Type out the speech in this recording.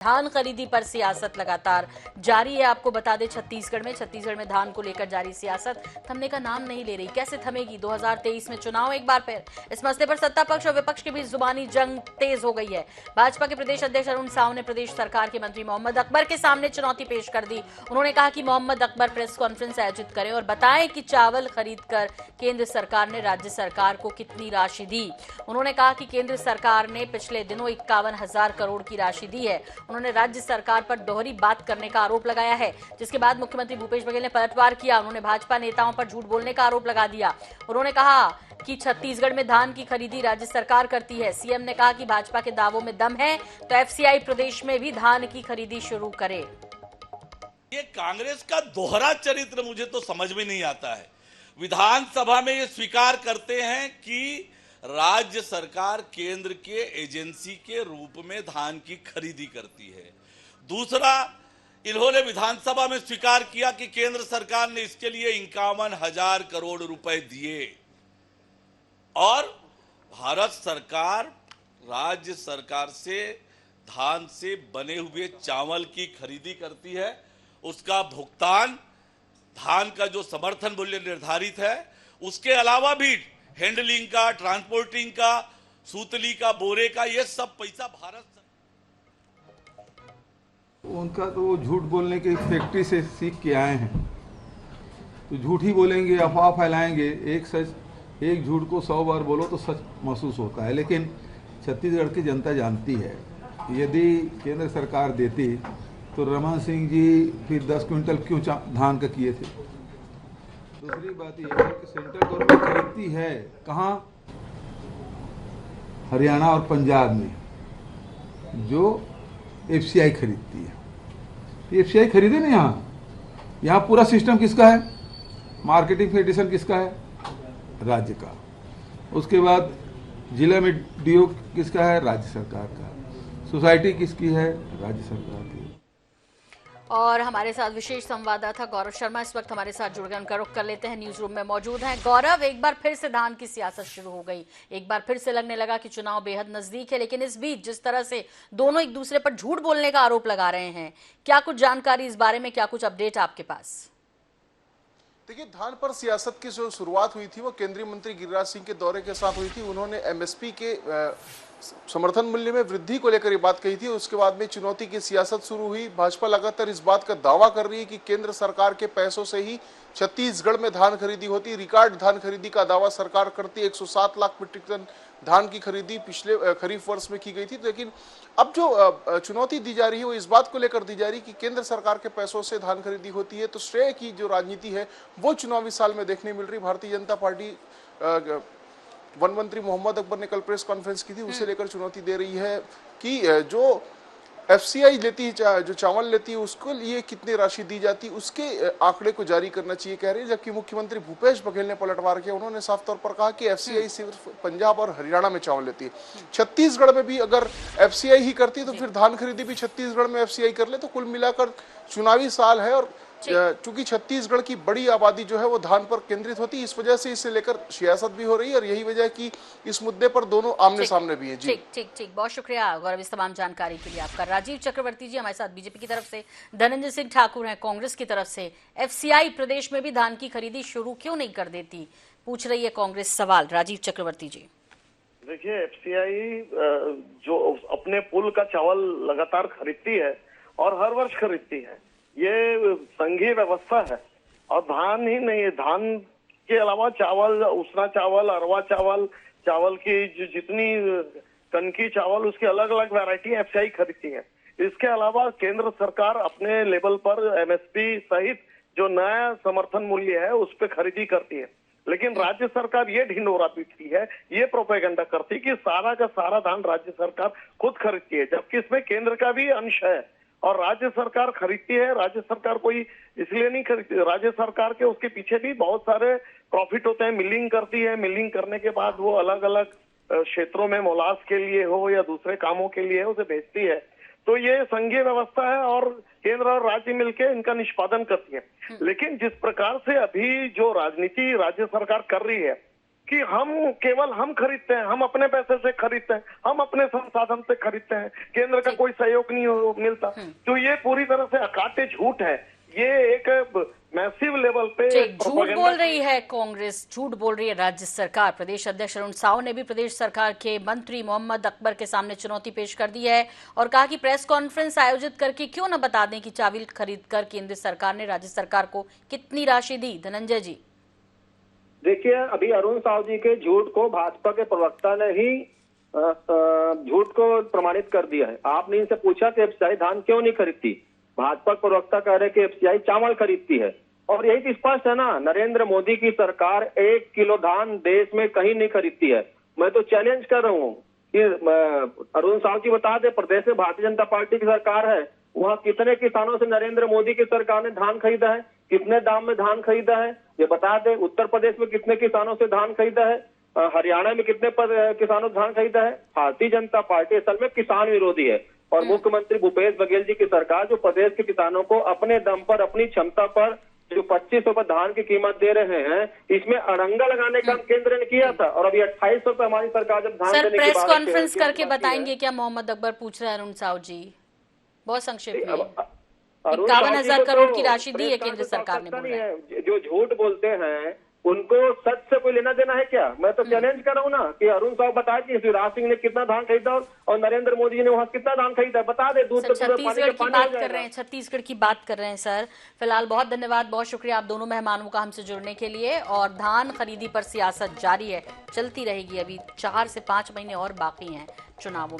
धान खरीदी पर सियासत लगातार जारी है। आपको बता दें छत्तीसगढ़ में धान को लेकर जारी सियासत थमने का नाम नहीं ले रही। कैसे थमेगी? 2023 में चुनाव एक बार फिर। इस मसले पर सत्ता पक्ष और विपक्ष के बीच जुबानी जंग तेज हो गई है। भाजपा के प्रदेश अध्यक्ष अरुण साव ने प्रदेश सरकार के मंत्री मोहम्मद अकबर के सामने चुनौती पेश कर दी। उन्होंने कहा कि मोहम्मद अकबर प्रेस कॉन्फ्रेंस आयोजित करें और बताएं कि चावल खरीद कर केंद्र सरकार ने राज्य सरकार को कितनी राशि दी। उन्होंने कहा कि केंद्र सरकार ने पिछले दिनों 51,000 करोड़ की राशि दी है। उन्होंने राज्य सरकार पर दोहरी बात करने का आरोप लगाया है, जिसके बाद मुख्यमंत्री भूपेश बघेल ने पलटवार किया। उन्होंने भाजपा नेताओं पर झूठ बोलने का आरोप लगा दिया। उन्होंने कहा कि छत्तीसगढ़ में धान की खरीदी राज्य सरकार करती है। सीएम ने कहा कि भाजपा के दावों में दम है तो एफसीआई प्रदेश में भी धान की खरीदी शुरू करे। ये कांग्रेस का दोहरा चरित्र मुझे तो समझ में नहीं आता है। विधानसभा में ये स्वीकार करते हैं कि राज्य सरकार केंद्र के एजेंसी के रूप में धान की खरीदी करती है। दूसरा, इन्होंने विधानसभा में स्वीकार किया कि केंद्र सरकार ने इसके लिए 51,000 करोड़ रुपए दिए और भारत सरकार राज्य सरकार से धान से बने हुए चावल की खरीदी करती है। उसका भुगतान धान का जो समर्थन मूल्य निर्धारित है उसके अलावा भी हैंडलिंग का, ट्रांसपोर्टिंग का, सूतली का, बोरे का, ये सब पैसा भारत उनका तो वो झूठ बोलने की फैक्ट्री से सीख के आए हैं, तो झूठ ही बोलेंगे, अफवाह फैलाएंगे। एक झूठ को 100 बार बोलो तो सच महसूस होता है। लेकिन छत्तीसगढ़ की जनता जानती है, यदि केंद्र सरकार देती तो रमन सिंह जी फिर 10 क्विंटल क्यों धान का किए थे। दूसरी बात यह है कि सेंट्रल गवर्नमेंट खरीदती है कहाँ? हरियाणा और पंजाब में, जो एफसीआई खरीदती है। एफसीआई खरीदे ना यहाँ पूरा सिस्टम किसका है? मार्केटिंग फेडरेशन किसका है? राज्य का। उसके बाद जिला में डीओ किसका है? राज्य सरकार का। सोसाइटी किसकी है? राज्य सरकार की। और हमारे साथ विशेष संवाददाता गौरव शर्मा इस वक्त हमारे साथ जुड़ गए। उनका रुख कर लेते हैं, न्यूज रूम में मौजूद हैं। गौरव, एक बार फिर से धान की सियासत शुरू हो गई। एक बार फिर से लगने लगा कि चुनाव बेहद नजदीक है, लेकिन इस बीच जिस तरह से दोनों एक दूसरे पर झूठ बोलने का आरोप लगा रहे हैं, क्या कुछ जानकारी इस बारे में, क्या कुछ अपडेट आपके पास? देखिए, धान पर सियासत की जो शुरुआत हुई थी वो केंद्रीय मंत्री गिरिराज सिंह के दौरे के साथ हुई थी। उन्होंने एमएसपी के समर्थन मूल्य में वृद्धि को लेकर ये बात कही थी। उसके बाद में चुनौती की सियासत शुरू हुई। भाजपा लगातार इस बात का दावा कर रही है कि केंद्र सरकार के पैसों से ही छत्तीसगढ़ में धान खरीदी होती। रिकॉर्ड धान खरीदी का दावा सरकार करती है। 107 लाख मीट्रिक टन धान की खरीदी पिछले खरीफ वर्ष में की गई थी। लेकिन अब जो चुनौती दी जा रही है वो इस बात को लेकर दी जा रही है कि केंद्र सरकार के पैसों से धान खरीदी होती है, तो श्रेय की जो राजनीति है वो चुनावी साल में देखने मिल रही। भारतीय जनता पार्टी वन मंत्री मोहम्मद अकबर ने कल प्रेस कॉन्फ्रेंस की थी, उसे लेकर चुनौती दे रही है कि जो एफसीआई लेती है, जो चावल लेती है, उसको लिए कितनी राशि दी जाती है, उसके आंकड़े को जारी करना चाहिए, कह रही है। जबकि मुख्यमंत्री भूपेश बघेल ने पलटवार किया। उन्होंने साफ तौर पर कहा कि एफसीआई सिर्फ पंजाब और हरियाणा में चावल लेती है। छत्तीसगढ़ में भी अगर एफसीआई ही करती है तो फिर धान खरीदी भी छत्तीसगढ़ में एफसीआई कर ले। तो कुल मिलाकर चुनावी साल है और चूंकि छत्तीसगढ़ की बड़ी आबादी जो है वो धान पर केंद्रित होती है, इस वजह से इसे लेकर सियासत भी हो रही है और यही वजह है कि इस मुद्दे पर दोनों आमने सामने भी है। जी ठीक, बहुत शुक्रिया गौरव इस तमाम जानकारी के लिए आपका। राजीव चक्रवर्ती जी हमारे साथ बीजेपी की तरफ से, धनंजय सिंह ठाकुर हैं कांग्रेस की तरफ से। एफसीआई प्रदेश में भी धान की खरीदी शुरू क्यों नहीं कर देती, पूछ रही है कांग्रेस सवाल। राजीव चक्रवर्ती जी, देखिए, एफसीआई जो अपने पुल का चावल लगातार खरीदती है और हर वर्ष खरीदती है, ये संघीय व्यवस्था है। और धान ही नहीं है, धान के अलावा चावल, उसना चावल, अरवा चावल, चावल की जो जितनी कनकी चावल, उसकी अलग अलग वैरायटी एफसीआई खरीदती है। इसके अलावा केंद्र सरकार अपने लेवल पर एमएसपी सहित जो नया समर्थन मूल्य है उस पर खरीदी करती है। लेकिन राज्य सरकार ये ढिंढोरा पीटती है, ये प्रोपेगेंडा करती है कि सारा का सारा धान राज्य सरकार खुद खरीदती है, जबकि इसमें केंद्र का भी अंश है और राज्य सरकार खरीदती है। राज्य सरकार कोई इसलिए नहीं खरीदती, राज्य सरकार के उसके पीछे भी बहुत सारे प्रॉफिट होते हैं। मिलिंग करती है, मिलिंग करने के बाद वो अलग अलग क्षेत्रों में मोलास के लिए हो या दूसरे कामों के लिए उसे भेजती है। तो ये संघीय व्यवस्था है और केंद्र और राज्य मिलकर इनका निष्पादन करती है। लेकिन जिस प्रकार से अभी जो राजनीति राज्य सरकार कर रही है कि केवल हम खरीदते हैं, हम अपने पैसे से खरीदते हैं, हम अपने संसाधन से खरीदते हैं, केंद्र का कोई सहयोग नहीं मिलता। तो ये पूरी तरह से अकाट्य झूठ है। ये एक मैसिव लेवल पे झूठ बोल रही है कांग्रेस, झूठ बोल रही है राज्य सरकार। प्रदेश अध्यक्ष अरुण साव ने भी प्रदेश सरकार के मंत्री मोहम्मद अकबर के सामने चुनौती पेश कर दी है और कहा कि प्रेस कॉन्फ्रेंस आयोजित करके क्यों न बता दें कि चावल खरीद कर केंद्र सरकार ने राज्य सरकार को कितनी राशि दी। धनंजय जी, देखिए, अभी अरुण साव जी के झूठ को भाजपा के प्रवक्ता ने ही झूठ को प्रमाणित कर दिया है। आपने इनसे पूछा कि एफसीआई धान क्यों नहीं खरीदती, भाजपा प्रवक्ता कह रहे कि एफसीआई चावल खरीदती है। और यही तो स्पष्ट है ना, नरेंद्र मोदी की सरकार 1 किलो धान देश में कहीं नहीं खरीदती है। मैं तो चैलेंज कर रहा हूँ कि अरुण साव जी बता दे, प्रदेश में भारतीय जनता पार्टी की सरकार है, वहाँ कितने किसानों से नरेंद्र मोदी की सरकार ने धान खरीदा है, कितने दाम में धान खरीदा है, ये बता दे। उत्तर प्रदेश में कितने किसानों से धान खरीदा है, हरियाणा में कितने किसानों से धान खरीदा है। भारतीय जनता पार्टी असल में किसान विरोधी है और मुख्यमंत्री भूपेश बघेल जी की सरकार जो प्रदेश के किसानों को अपने दम पर, अपनी क्षमता पर जो 2500 रुपए धान की कीमत दे रहे हैं, इसमें अड़ंगा लगाने का केंद्र ने किया था। और अभी 2800 रुपए हमारी सरकार जब धान देने की प्रेस बात कॉन्फ्रेंस करके बताएंगे क्या मोहम्मद अकबर, पूछ रहे हैं अरुण साव जी। बहुत संक्षेप में 51,000 करोड़ की राशि दी है केंद्र सरकार ने, बोल रहे हैं। जो झूठ बोलते हैं उनको सच से कोई लेना देना है क्या? मैं तो चैलेंज कर रहा हूँ ना कि अरुण साहब बताए कि शिवराज सिंह ने कितना धान खरीदा और नरेंद्र मोदी जी ने वहाँ कितना धान खरीदा, बता दे। दूध छत्तीसगढ़ की बात कर रहे हैं, छत्तीसगढ़ की बात कर रहे हैं सर। फिलहाल बहुत धन्यवाद, बहुत शुक्रिया आप दोनों मेहमानों का हमसे जुड़ने के लिए। और धान खरीदी पर सियासत जारी है, चलती रहेगी। अभी 4 से 5 महीने और बाकी हैं चुनावों